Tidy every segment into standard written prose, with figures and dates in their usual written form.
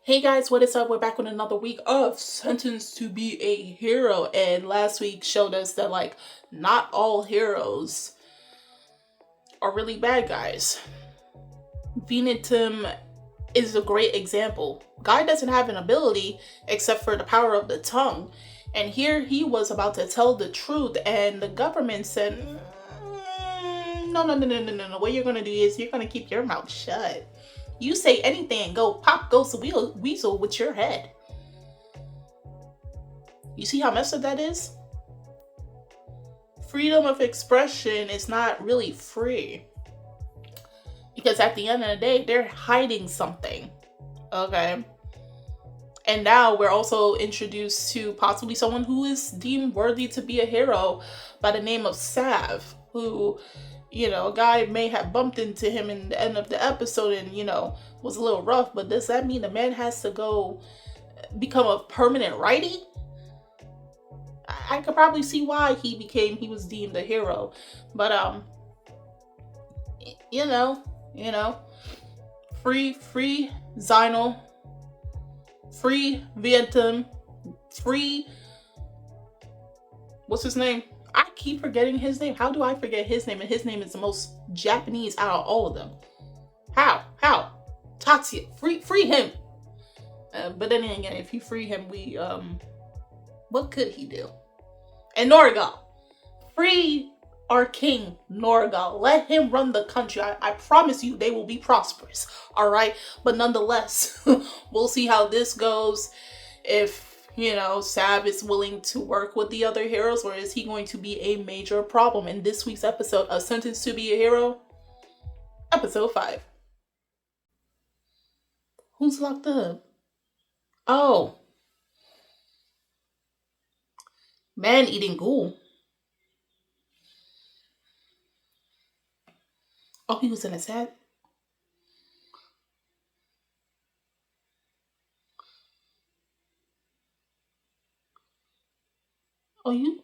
Hey guys, what is up? We're back with another week of Sentenced to be a Hero. And last week showed us that, not all heroes are really bad guys. Venetum is a great example. Guy doesn't have an ability except for the power of the tongue. And here he was about to tell the truth, and the government said, no. What you're going to do is you're going to keep your mouth shut. You say anything, go pop goes the weasel with your head. You see how messed up that is? Freedom of expression is not really free. Because at the end of the day, they're hiding something. Okay? And now we're also introduced to possibly someone who is deemed worthy to be a hero by the name of Tsav, who, a guy may have bumped into him in the end of the episode and, was a little rough, but does that mean the man has to go become a permanent righty? I could probably see why he was deemed a hero. But, free Zinal, free Vientum, free, what's his name? I keep forgetting his name. How do I forget his name? And his name is the most Japanese out of all of them. How? Tatsuya, free him. But then again, if you free him, what could he do? And Norgal, free our king Norgal. Let him run the country. I promise you they will be prosperous. Alright? But nonetheless, we'll see how this goes. If, Tsav is willing to work with the other heroes, or is he going to be a major problem in this week's episode of Sentenced to be a Hero? Episode 5. Who's locked up? Oh. Man-eating ghoul. Oh, he was in his head? Oh, you?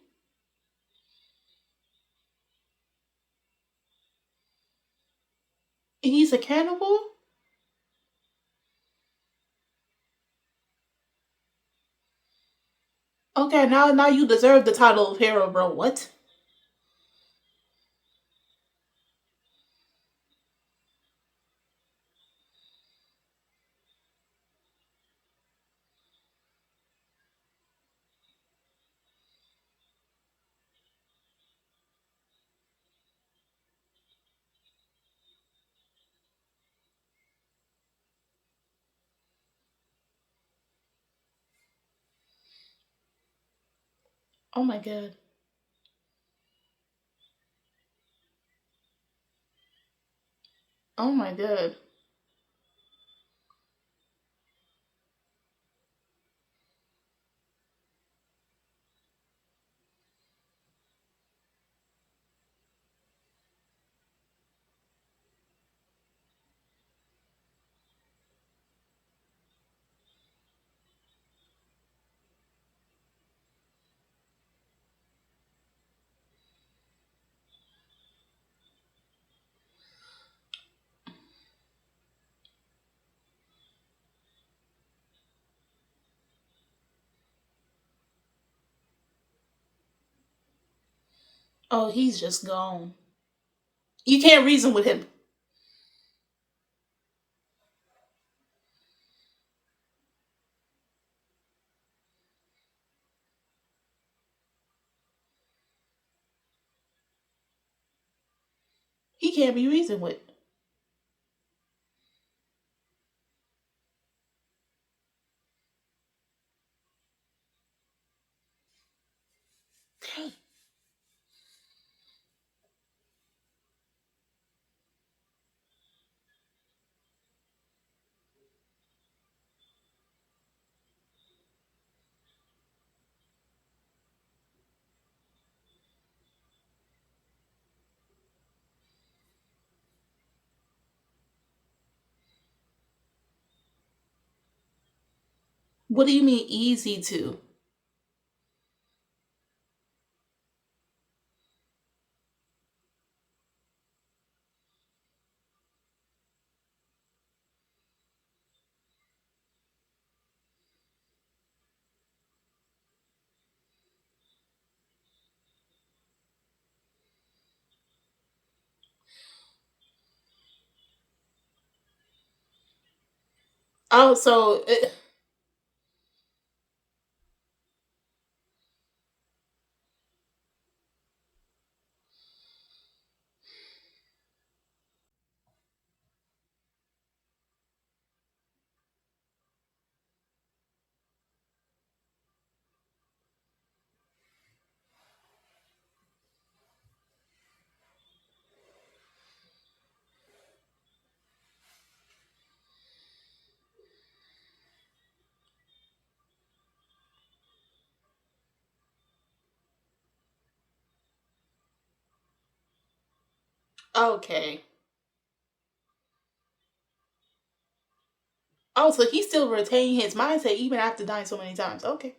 And he's a cannibal? Okay, now you deserve the title of hero, bro. What? Oh my god. Oh my god. Oh, he's just gone. You can't reason with him. He can't be reasoned with. Dang. What do you mean easy to? Oh, so okay. Oh, so he still retain his mindset even after dying so many times. Okay.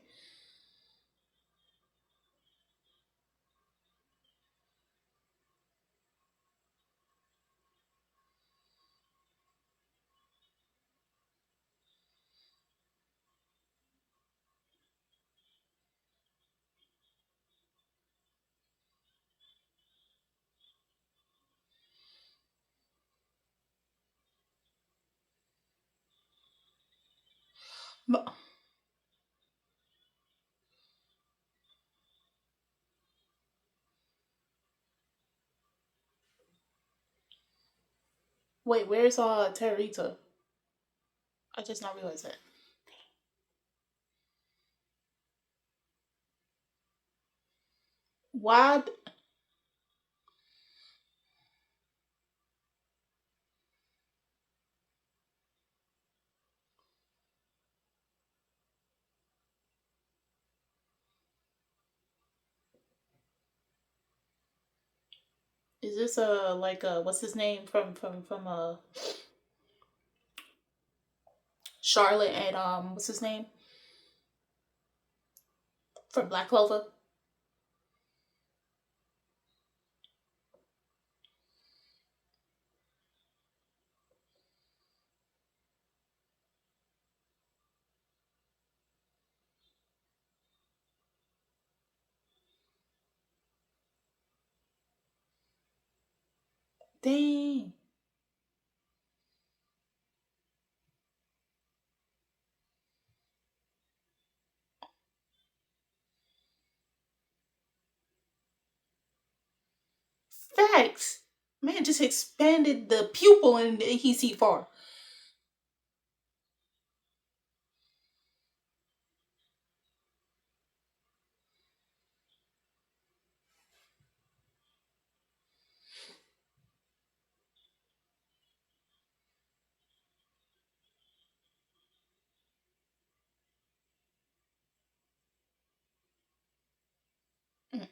But, wait, where's Terita? I just not realized that. Why is this like what's his name from Charlotte and what's his name from Black Clover? Dang. Facts. Man just expanded the pupil and he see far. Mm.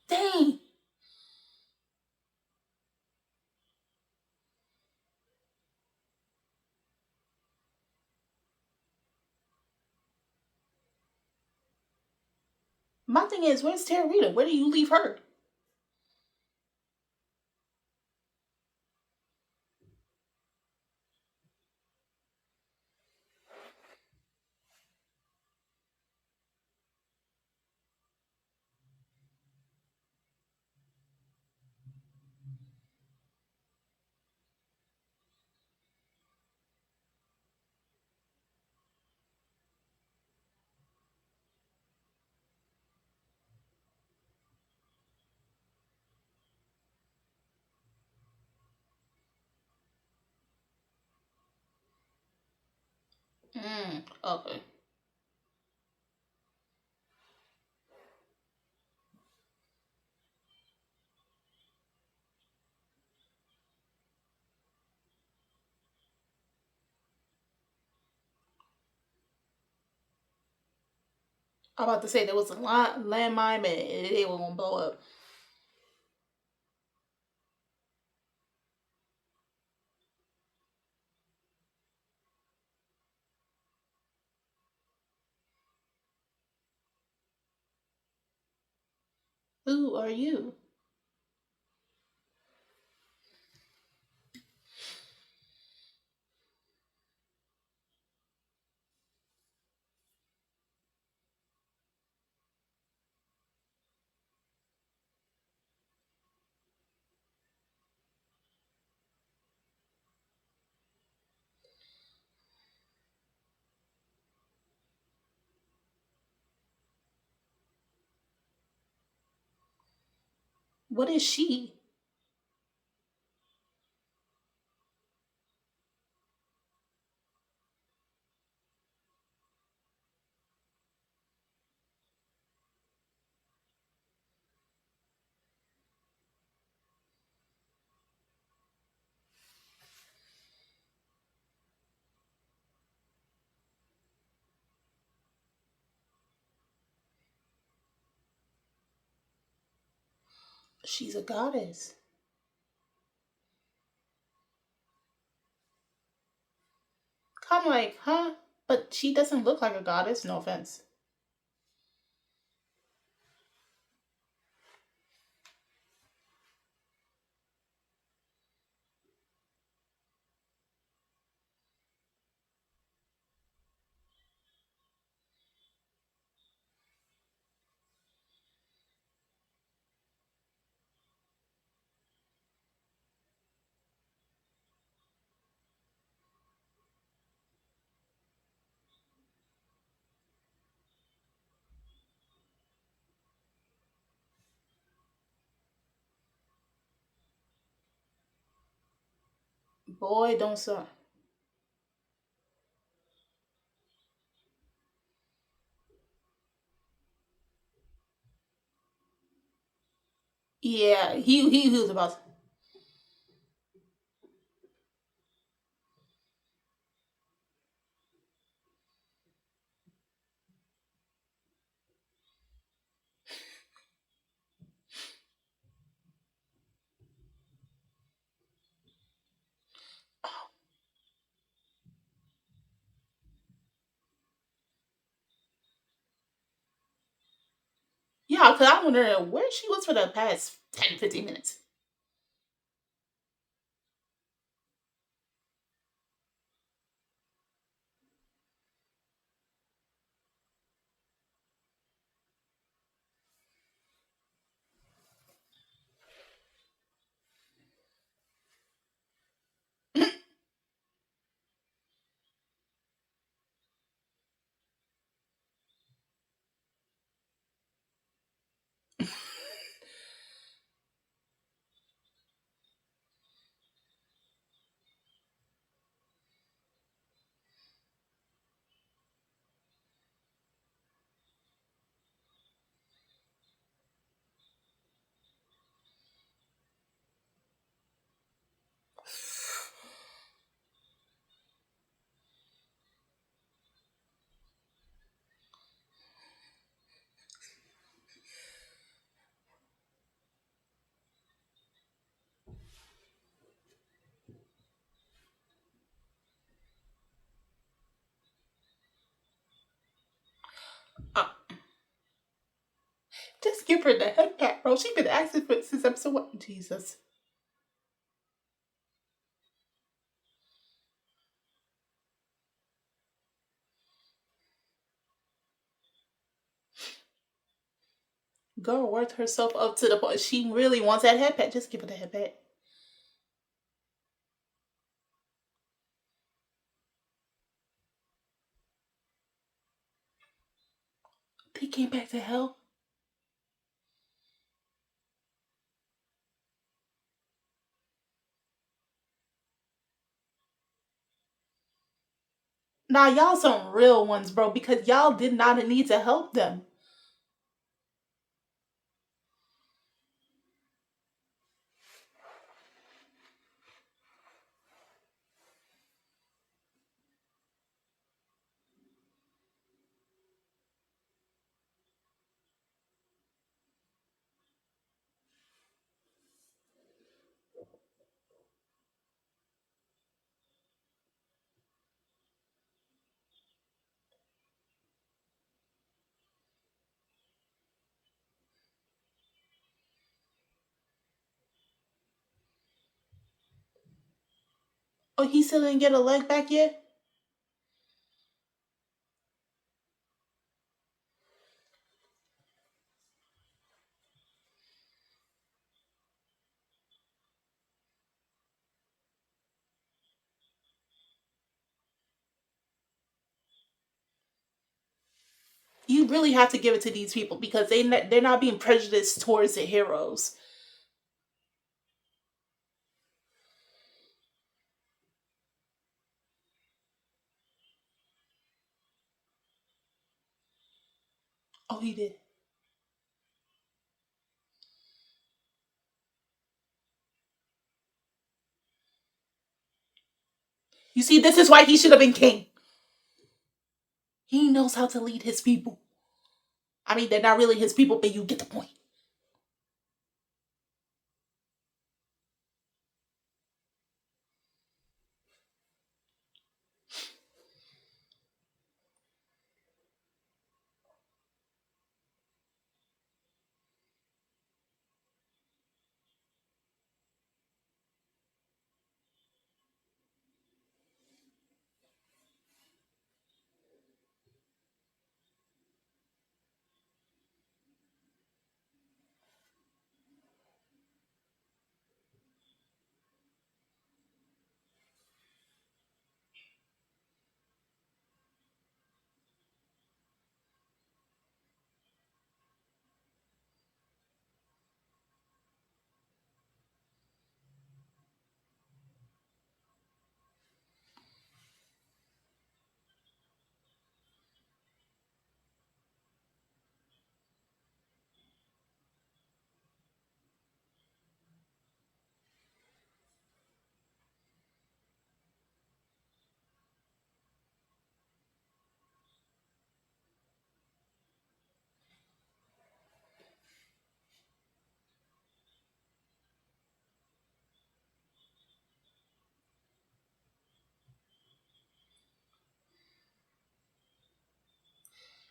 Dang. My thing is, where's Terita? Where do you leave her? Okay. I'm about to say there was a landmine and it was gonna blow up. Who are you? What is she? She's a goddess. I'm like, huh? But she doesn't look like a goddess, no offense. Boy, don't suck. Yeah, he was about. Yeah, because I'm wondering where she was for the past 10, 15 minutes. Uh, just give her the head pat, bro. She been asking for it since episode one. Jesus. Girl worked herself up to the point. She really wants that head pat. Just give her the head pat. They came back to hell. Nah, y'all some real ones, bro, because y'all did not need to help them. Oh, he still didn't get a leg back yet? You really have to give it to these people because they're not being prejudiced towards the heroes. Oh, he did. You see, this is why he should have been king. He knows how to lead his people. I mean, they're not really his people, but you get the point.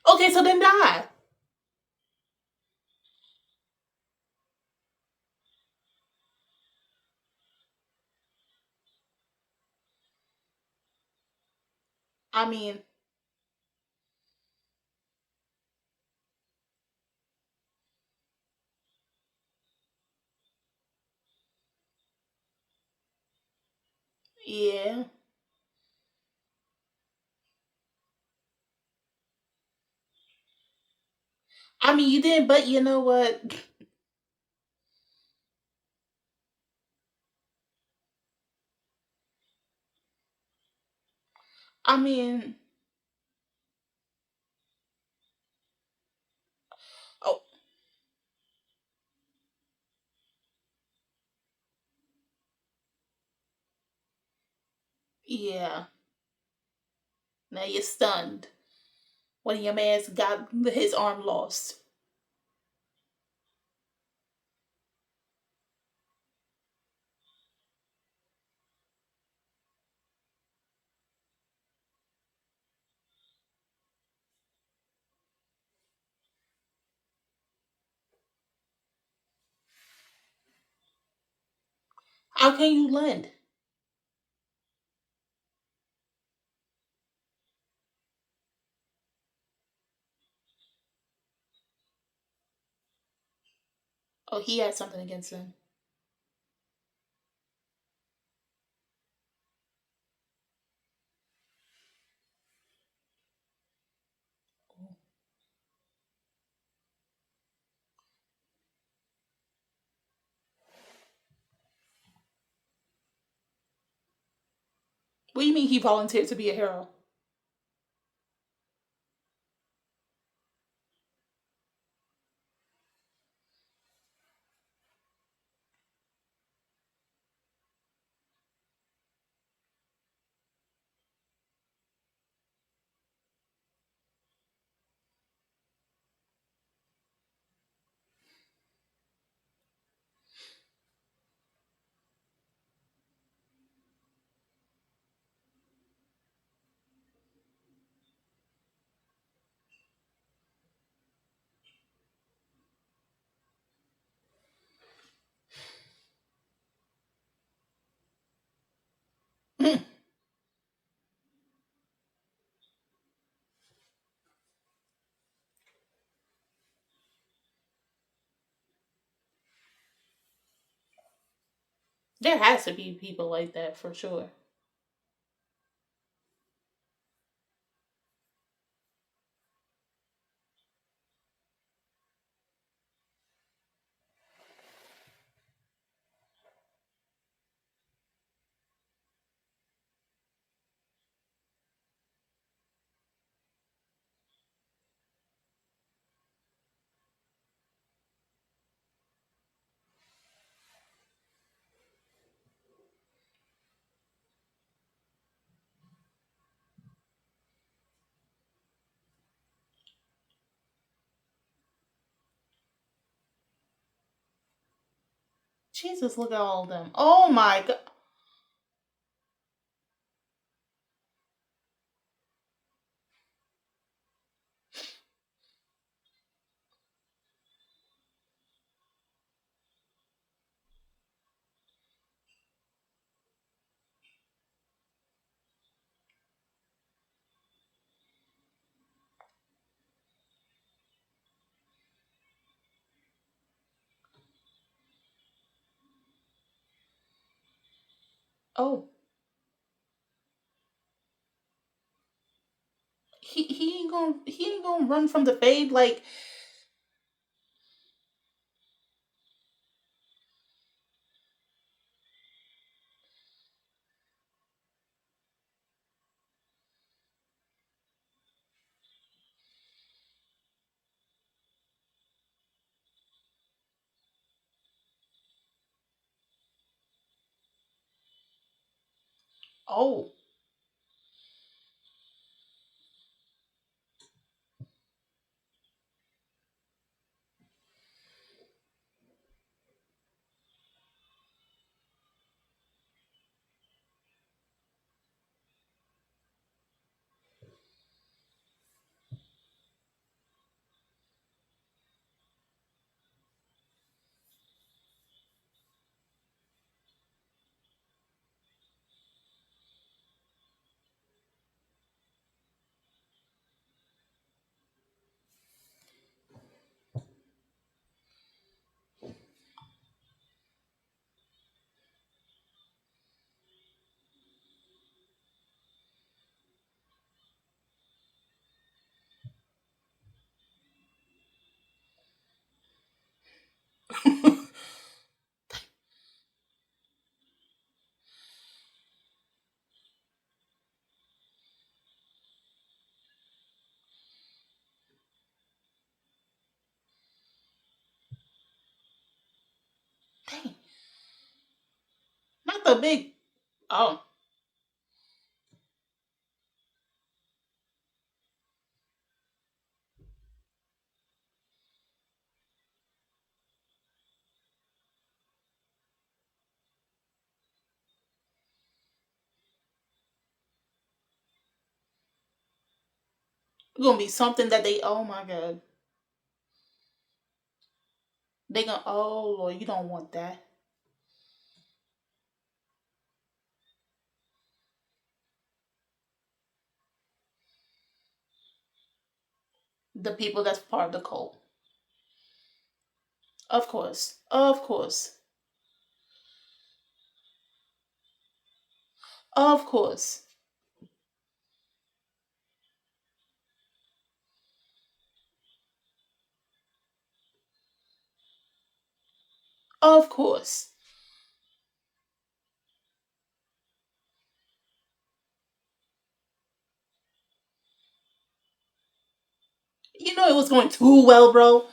Okay, so then die. I mean, yeah. I mean, you did, but you know what? I mean, oh, yeah. Now you're stunned when your man's got his arm lost. How can you lend? Oh, he had something against him. What do you mean he volunteered to be a hero? There has to be people like that for sure. Jesus, look at all of them. Oh my god. Oh, he ain't gonna run from the fade like. Oh. Dang. Not the big. Oh. It's gonna be something that they. Oh my god. They gonna. Oh Lord, you don't want that. The people that's part of the cult. Of course. Of course. Of course. Of course. You know it was going too well, bro.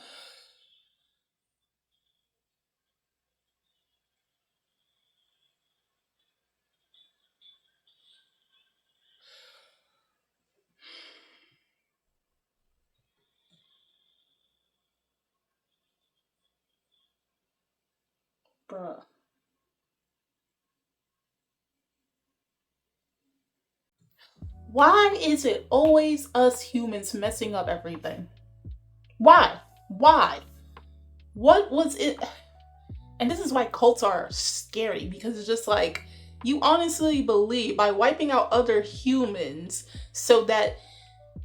Bruh. Why is it always us humans messing up everything? Why? Why? What was it? And this is why cults are scary because it's just like you honestly believe by wiping out other humans so that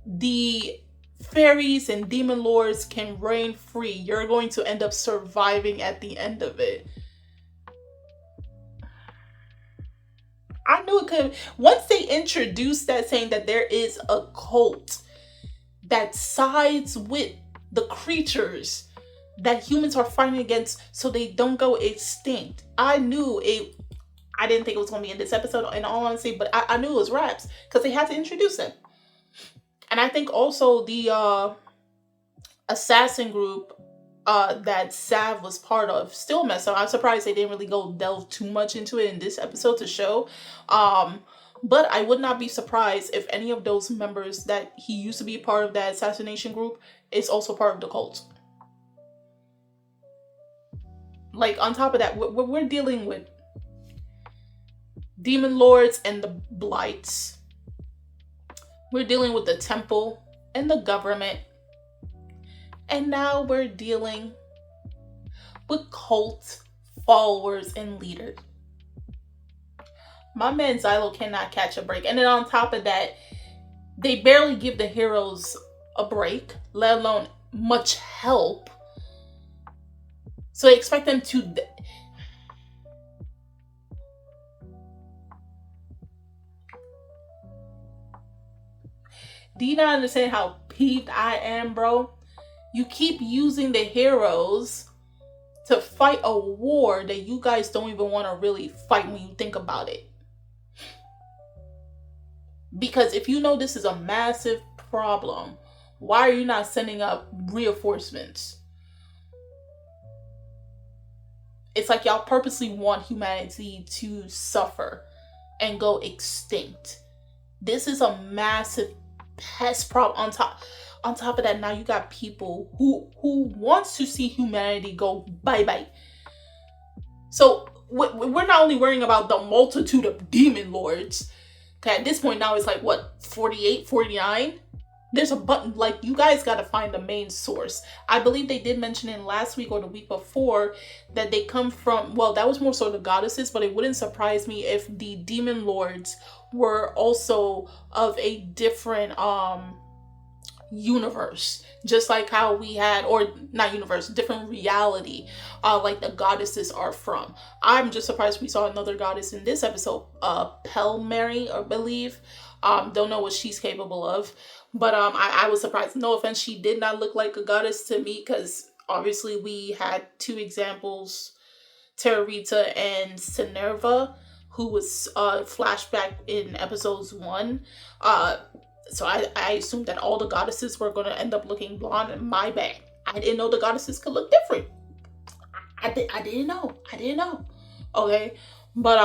the fairies and demon lords can reign free, you're going to end up surviving at the end of it. I knew it could. Once they introduced that, saying that there is a cult that sides with the creatures that humans are fighting against so they don't go extinct, I knew it. I didn't think it was going to be in this episode, in all honesty, but I knew it was raps because they had to introduce it. And I think also the assassin group that Tsav was part of still messed up. I'm surprised they didn't really go delve too much into it in this episode to show. Um, but I would not be surprised if any of those members that he used to be part of that assassination group is also part of the cult. Like, on top of that, we're dealing with demon lords and the blights. We're dealing with the temple and the government. And now we're dealing with cult followers and leaders. My man Xylo cannot catch a break. And then on top of that, they barely give the heroes a break, let alone much help. So they expect them to... Do you not understand how peeved I am, bro? You keep using the heroes to fight a war that you guys don't even want to really fight when you think about it. Because if you know this is a massive problem, why are you not sending up reinforcements? It's like y'all purposely want humanity to suffer and go extinct. This is a massive pest problem. On top of that, now you got people who wants to see humanity go bye-bye. So we're not only worrying about the multitude of demon lords. Okay, at this point now it's like, what, 48, 49? There's a button, like, you guys got to find the main source. I believe they did mention in last week or the week before that they come from, well, that was more so the goddesses, but it wouldn't surprise me if the demon lords were also of a different universe, just like how we had, or not universe, different reality, like the goddesses are from. I'm just surprised we saw another goddess in this episode, Pelmary, I believe. Don't know what she's capable of, but I was surprised. No offense, she did not look like a goddess to me, because obviously we had two examples, Terrarita and Sinerva, who was flashback in episodes 1. So I assumed that all the goddesses were going to end up looking blonde, and my bad. I didn't know the goddesses could look different. I didn't know. Okay. But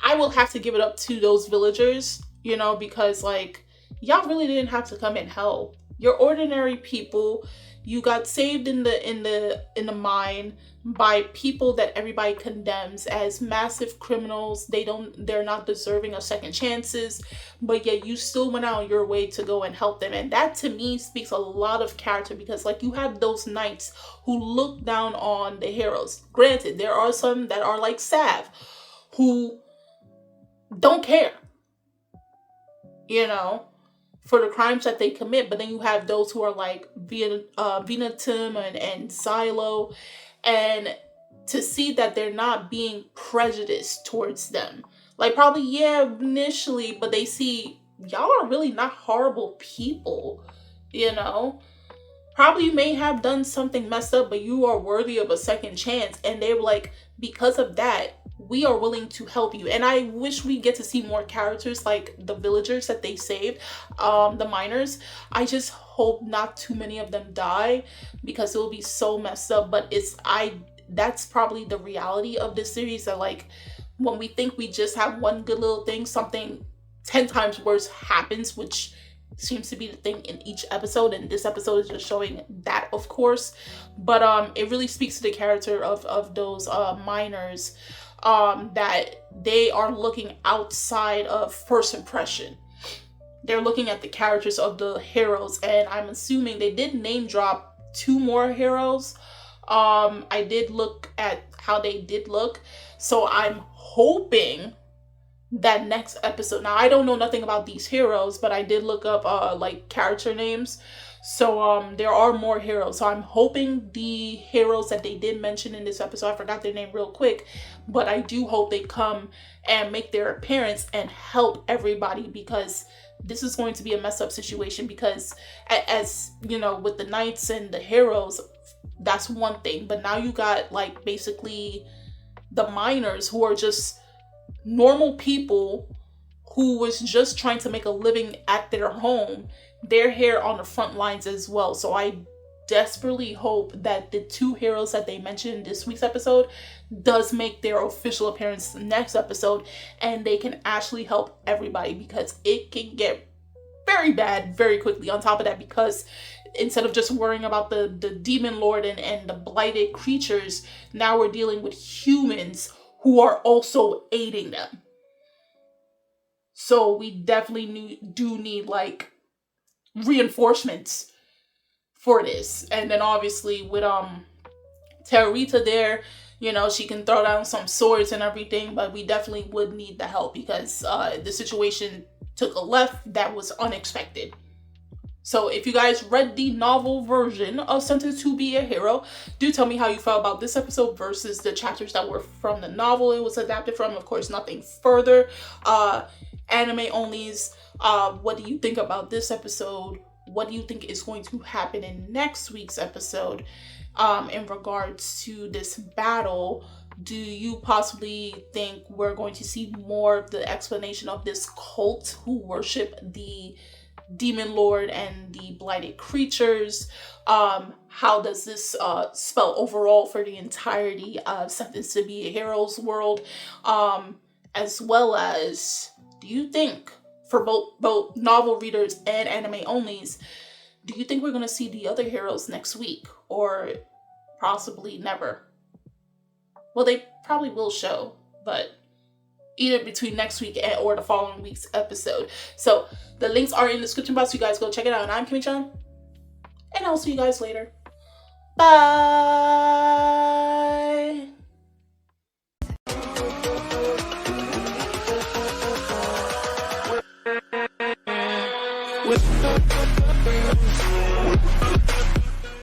I will have to give it up to those villagers, you know, because like, y'all really didn't have to come and help. You're ordinary people. You got saved in the mine by people that everybody condemns as massive criminals. They're not deserving of second chances, but yet you still went out your way to go and help them. And that to me speaks a lot of character, because like, you have those knights who look down on the heroes. Granted, there are some that are like Tsav, who don't care, you know, for the crimes that they commit. But then you have those who are like Venatum and Xylo, and to see that they're not being prejudiced towards them. Like, probably, yeah, initially, but they see y'all are really not horrible people, you know. Probably you may have done something messed up, but you are worthy of a second chance. And they were like, because of that, we are willing to help you. And I wish we get to see more characters like the villagers that they saved, the miners. I just hope not too many of them die, because it will be so messed up. But that's probably the reality of this series, that like, when we think we just have one good little thing, something 10 times worse happens, which seems to be the thing in each episode, and this episode is just showing that, of course. But it really speaks to the character of those miners, that they are looking outside of first impression. They're looking at the characters of the heroes, and I'm assuming they did name drop 2 more heroes. I did look at how they did look, so I'm hoping that next episode, now I don't know nothing about these heroes, but I did look up like character names, so there are more heroes. So I'm hoping the heroes that they did mention in this episode, I forgot their name real quick, but I do hope they come and make their appearance and help everybody, because this is going to be a mess up situation. Because as you know, with the knights and the heroes, that's one thing, but now you got like basically the miners, who are just normal people who was just trying to make a living at their home. They're here on the front lines as well. So I desperately hope that the 2 heroes that they mentioned in this week's episode does make their official appearance next episode, and they can actually help everybody, because it can get very bad very quickly. On top of that, because instead of just worrying about the demon lord and the blighted creatures, now we're dealing with humans who are also aiding them. So we definitely do need like reinforcements for this. And then obviously with Terrorita there, you know, she can throw down some swords and everything, but we definitely would need the help because the situation took a left that was unexpected. So if you guys read the novel version of Sentenced to Be a Hero, do tell me how you felt about this episode versus the chapters that were from the novel it was adapted from. Of course, nothing further. Anime onlys, what do you think about this episode? What do you think is going to happen in next week's episode in regards to this battle? Do you possibly think we're going to see more of the explanation of this cult who worship the demon lord and the blighted creatures? How does this spell overall for the entirety of Sentenced to Be a Hero's world? As well as, do you think, for both novel readers and anime onlys, do you think we're going to see the other heroes next week? Or possibly never? Well, they probably will show, but either between next week or the following week's episode. So the links are in the description box. You guys go check it out. And I'm Kimmy-chan. And I'll see you guys later. Bye!